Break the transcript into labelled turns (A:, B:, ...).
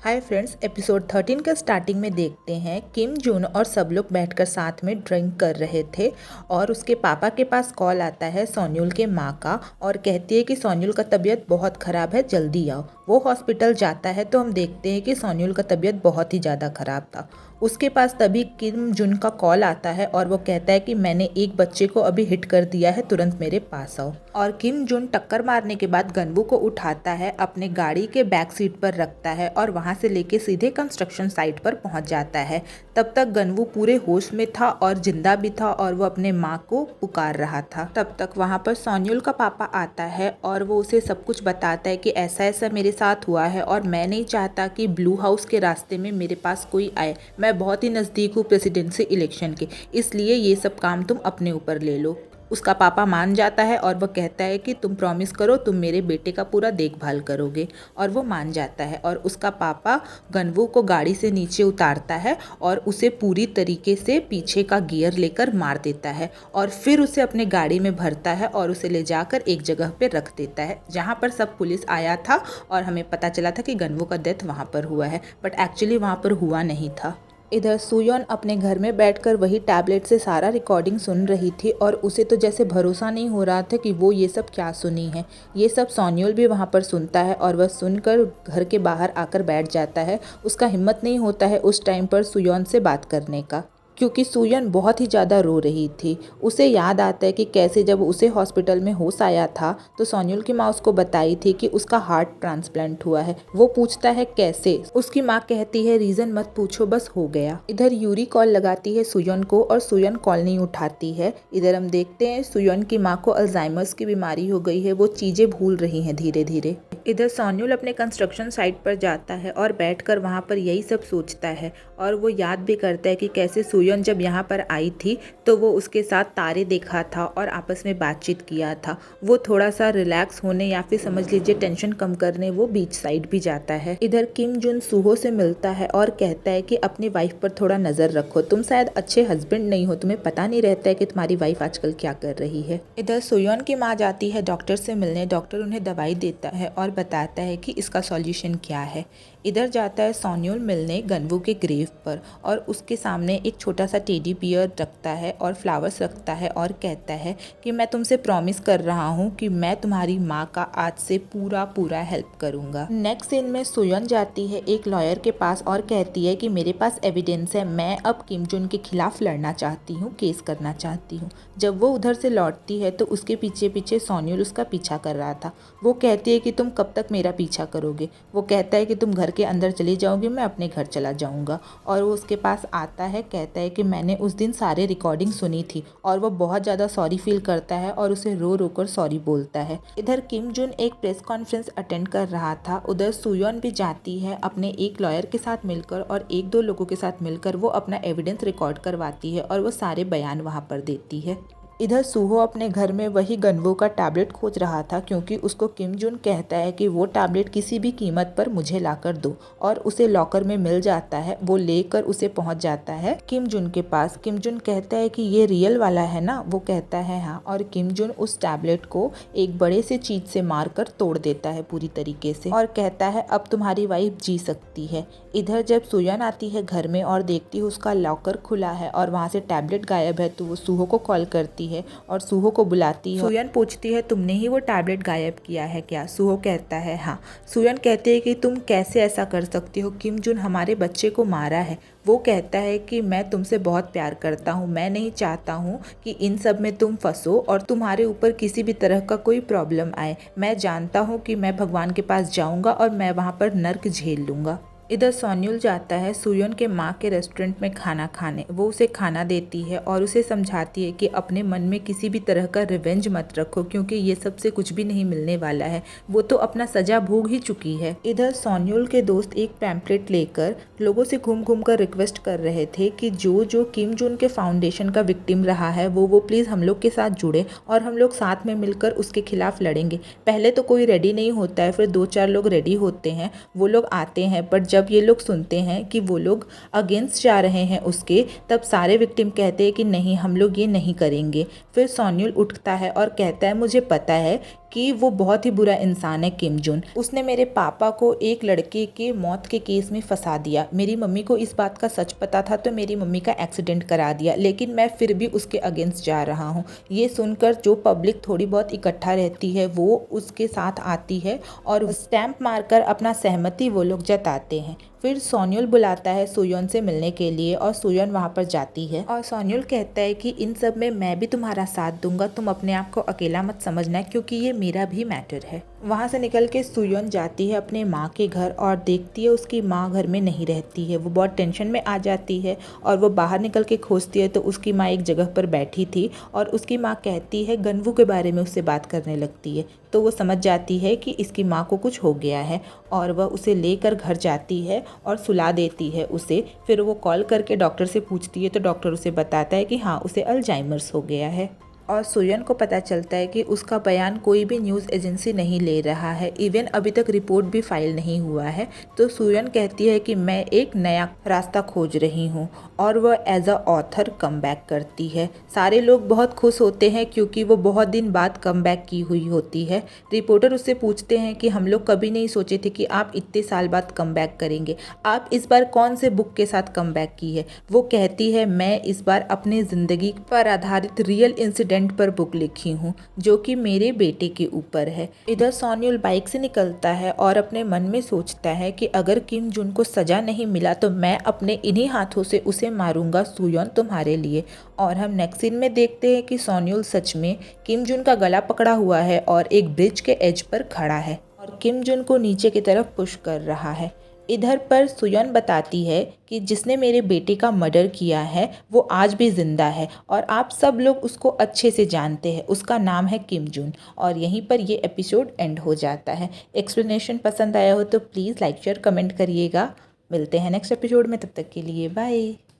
A: Hi friends, episode 13 के starting में देखते हैं किम जून और सब लोग बैठकर साथ में ड्रिंक कर रहे थे और उसके पापा के पास कॉल आता है सोन्यूल के माँ का और कहती है कि सोन्यूल का तबीयत बहुत ख़राब है, जल्दी आओ। वो हॉस्पिटल जाता है तो हम देखते हैं कि सोन्यूल का तबीयत बहुत ही ज़्यादा ख़राब था। उसके पास तभी किम जून का कॉल आता है और वो कहता है कि मैंने एक बच्चे को अभी हिट कर दिया है, तुरंत मेरे पास आओ। और किम जून टक्कर मारने के बाद गनवू को उठाता है, अपने गाड़ी के बैक सीट पर रखता है और वहाँ से लेके सीधे कंस्ट्रक्शन साइट पर पहुँच जाता है। तब तक गनवू पूरे होश में था और जिंदा भी था और वो अपने माँ को पुकार रहा था। तब तक वहाँ पर सोन्यूल का पापा आता है और वो उसे सब कुछ बताता है कि ऐसा ऐसा मेरे साथ हुआ है और मैं नहीं चाहता कि ब्लू हाउस के रास्ते में मेरे पास कोई आए। मैं बहुत ही नज़दीक हूँ प्रेसिडेंसी इलेक्शन के, इसलिए ये सब काम तुम अपने ऊपर ले लो। उसका पापा मान जाता है और वह कहता है कि तुम प्रॉमिस करो, तुम मेरे बेटे का पूरा देखभाल करोगे। और वो मान जाता है और उसका पापा गनवू को गाड़ी से नीचे उतारता है और उसे पूरी तरीके से पीछे का गियर लेकर मार देता है और फिर उसे अपने गाड़ी में भरता है और उसे ले जाकर एक जगह पे रख देता है जहाँ पर सब पुलिस आया था और हमें पता चला था कि गनवू का डेथ वहाँ पर हुआ है, बट एक्चुअली वहाँ पर हुआ नहीं था। इधर सुयोन अपने घर में बैठकर वही टैबलेट से सारा रिकॉर्डिंग सुन रही थी और उसे तो जैसे भरोसा नहीं हो रहा था कि वो ये सब क्या सुनी है। ये सब सोन्यूल भी वहाँ पर सुनता है और वह सुनकर घर के बाहर आकर बैठ जाता है। उसका हिम्मत नहीं होता है उस टाइम पर सुयोन से बात करने का, क्योंकि सुयन बहुत ही ज़्यादा रो रही थी। उसे याद आता है कि कैसे जब उसे हॉस्पिटल में होश आया था तो सोन्यूल की माँ उसको बताई थी कि उसका हार्ट ट्रांसप्लांट हुआ है। वो पूछता है कैसे, उसकी माँ कहती है रीज़न मत पूछो, बस हो गया। इधर यूरी कॉल लगाती है सुयन को और सुयन कॉल नहीं उठाती है। इधर हम देखते हैं सुयन की माँ को अल्जाइमर्स की बीमारी हो गई है, वो चीज़ें भूल रही हैं धीरे धीरे। इधर सोन्यूल अपने कंस्ट्रक्शन साइट पर जाता है और बैठकर वहाँ पर यही सब सोचता है और वो याद भी करता है कि कैसे सुयन जब यहाँ पर आई थी तो वो उसके साथ तारे देखा था और आपस में बातचीत किया था। वो थोड़ा सा रिलैक्स होने या फिर समझ लीजिए टेंशन कम करने वो बीच साइड भी जाता है। इधर किम जून सूहो से मिलता है और कहता है कि अपनी वाइफ पर थोड़ा नज़र रखो, तुम शायद अच्छे हस्बैंड नहीं हो, तुम्हें पता नहीं रहता है कि तुम्हारी वाइफ आजकल क्या कर रही है। इधर सुयन की माँ जाती है डॉक्टर से मिलने, डॉक्टर उन्हें दवाई देता है और बताता है कि इसका सॉल्यूशन क्या है। इधर जाता है सोन्यूल मिलने गनवू के ग्रेव पर और उसके सामने एक छोटा सा टेडी बियर रखता है और फ्लावर्स रखता है और कहता है कि मैं तुमसे प्रॉमिस कर रहा हूँ कि मैं तुम्हारी माँ का आज से पूरा हेल्प करूँगा। नेक्स्ट सीन में सुयन जाती है एक लॉयर के पास और कहती है कि मेरे पास एविडेंस है, मैं अब किम जून के खिलाफ लड़ना चाहती हूँ, केस करना चाहती हूँ। जब वो उधर से लौटती है तो उसके पीछे पीछे सोन्यूल उसका पीछा कर रहा था। वो कहती है कि तुम कब तक मेरा पीछा करोगे। वो कहता है कि तुम घर के अंदर चली जाओगी, मैं अपने घर चला जाऊंगा। और वो उसके पास आता है, कहता है कि मैंने उस दिन सारे रिकॉर्डिंग सुनी थी और वो बहुत ज़्यादा सॉरी फील करता है और उसे रो रो कर सॉरी बोलता है। इधर किम जून एक प्रेस कॉन्फ्रेंस अटेंड कर रहा था। उधर सुयन भी जाती है अपने एक लॉयर के साथ मिलकर और एक दो लोगों के साथ मिलकर वो अपना एविडेंस रिकॉर्ड करवाती है और वो सारे बयान वहाँ पर देती है। इधर सूहो अपने घर में वही गनवू का टैबलेट खोज रहा था क्योंकि उसको किम जून कहता है कि वो टैबलेट किसी भी कीमत पर मुझे लाकर दो और उसे लॉकर में मिल जाता है। वो लेकर उसे पहुंच जाता है किम जून के पास। किम जून कहता है कि ये रियल वाला है ना, वो कहता है हाँ, और किम जून उस टैबलेट को एक बड़े से चीज से मारकर तोड़ देता है पूरी तरीके से और कहता है अब तुम्हारी वाइफ जी सकती है। इधर जब सुयन आती है घर में और देखती है उसका लॉकर खुला है और वहाँ से टैबलेट गायब है तो वो सूहो को कॉल करती है और सूहो को बुलाती है। सुयन पूछती है तुमने ही वो टैबलेट गायब किया है क्या? सूहो कहता है हाँ। सुयन कहती है कि तुम कैसे ऐसा कर सकती हो, किम जून हमारे बच्चे को मारा है। वो कहता है कि मैं तुमसे बहुत प्यार करता हूँ, मैं नहीं चाहता हूँ कि इन सब में तुम फंसो और तुम्हारे ऊपर किसी भी तरह का कोई प्रॉब्लम आए। मैं जानता हूँ कि मैं भगवान के पास जाऊँगा और मैं वहाँ पर नर्क झेल लूँगा। इधर सोन्यूल जाता है सुयन के माँ के रेस्टोरेंट में खाना खाने। वो उसे खाना देती है और उसे समझाती है कि अपने मन में किसी भी तरह का रिवेंज मत रखो क्योंकि ये सब से कुछ भी नहीं मिलने वाला है, वो तो अपना सजा भोग ही चुकी है। इधर सोन्यूल के दोस्त एक पैम्पलेट लेकर लोगों से घूम घूम कर रिक्वेस्ट कर रहे थे कि जो जो किम जून के फाउंडेशन का विक्टिम रहा है वो प्लीज़ हम लोग के साथ जुड़े और हम लोग साथ में मिलकर उसके खिलाफ लड़ेंगे। पहले तो कोई रेडी नहीं होता है, फिर 2-4 लोग रेडी होते हैं, वो लोग आते हैं, बट जब ये लोग सुनते हैं कि वो लोग अगेंस्ट जा रहे हैं उसके, तब सारे विक्टिम कहते हैं कि नहीं, हम लोग ये नहीं करेंगे। फिर सोन्यूल उठता है और कहता है मुझे पता है कि वो बहुत ही बुरा इंसान है किम जुन। उसने मेरे पापा को एक लड़के के मौत के केस में फंसा दिया। मेरी मम्मी को इस बात का सच पता था तो मेरी मम्मी का एक्सीडेंट करा दिया, लेकिन मैं फिर भी उसके अगेंस्ट जा रहा हूँ। ये सुनकर जो पब्लिक थोड़ी बहुत इकट्ठा रहती है वो उसके साथ आती है और स्टैंप मारकर अपना सहमति वो लोग जताते हैं। फिर सोन्युल बुलाता है सुयोन से मिलने के लिए और सुयोन वहाँ पर जाती है और सोन्युल कहता है कि इन सब में मैं भी तुम्हारा साथ दूंगा, तुम अपने आप को अकेला मत समझना क्योंकि ये मेरा भी मैटर है। वहाँ से निकल के सुयोन जाती है अपने माँ के घर और देखती है उसकी माँ घर में नहीं रहती है। वो बहुत टेंशन में आ जाती है और वो बाहर निकल के खोजती है तो उसकी माँ एक जगह पर बैठी थी और उसकी माँ कहती है गनवू के बारे में उससे बात करने लगती है। तो वो समझ जाती है कि इसकी माँ को कुछ हो गया है और वह उसे लेकर घर जाती है और सुला देती है उसे। फिर वो कॉल करके डॉक्टर से पूछती है तो डॉक्टर उसे बताता है कि हाँ, उसे अल्जाइमर्स हो गया है। और सुयन को पता चलता है कि उसका बयान कोई भी न्यूज़ एजेंसी नहीं ले रहा है, इवन अभी तक रिपोर्ट भी फाइल नहीं हुआ है। तो सुयन कहती है कि मैं एक नया रास्ता खोज रही हूँ और वह as a author come back करती है। सारे लोग बहुत खुश होते हैं क्योंकि वो बहुत दिन बाद कम बैक की हुई होती है। रिपोर्टर उससे पूछते हैं कि हम लोग कभी नहीं सोचे थे कि आप इतने साल बाद कम बैक करेंगे, आप इस बार कौन से बुक के साथ कम बैक की है। वो कहती है मैं इस बार अपनी ज़िंदगी पर आधारित रियल इंसिडेंट पर बुक लिखी हूँ जो कि मेरे बेटे के ऊपर है। इधर सोन्युल बाइक से निकलता है और अपने मन में सोचता है कि अगर किम जुन को सजा नहीं मिला तो मैं अपने इन्हीं हाथों से उसे मारूंगा सुयोन, तुम्हारे लिए। और हम नेक्स्ट सीन में देखते हैं कि सोन्युल सच में किम जुन का गला पकड़ा हुआ है और एक ब्रिज के एज पर खड़ा है और किम जुन को नीचे की तरफ पुश कर रहा है। इधर पर सुयन बताती है कि जिसने मेरे बेटे का मर्डर किया है वो आज भी जिंदा है और आप सब लोग उसको अच्छे से जानते हैं, उसका नाम है किम जुन। और यहीं पर ये एपिसोड एंड हो जाता है। एक्सप्लेनेशन पसंद आया हो तो प्लीज़ लाइक शेयर कमेंट करिएगा। मिलते हैं नेक्स्ट एपिसोड में, तब तक के लिए बाय।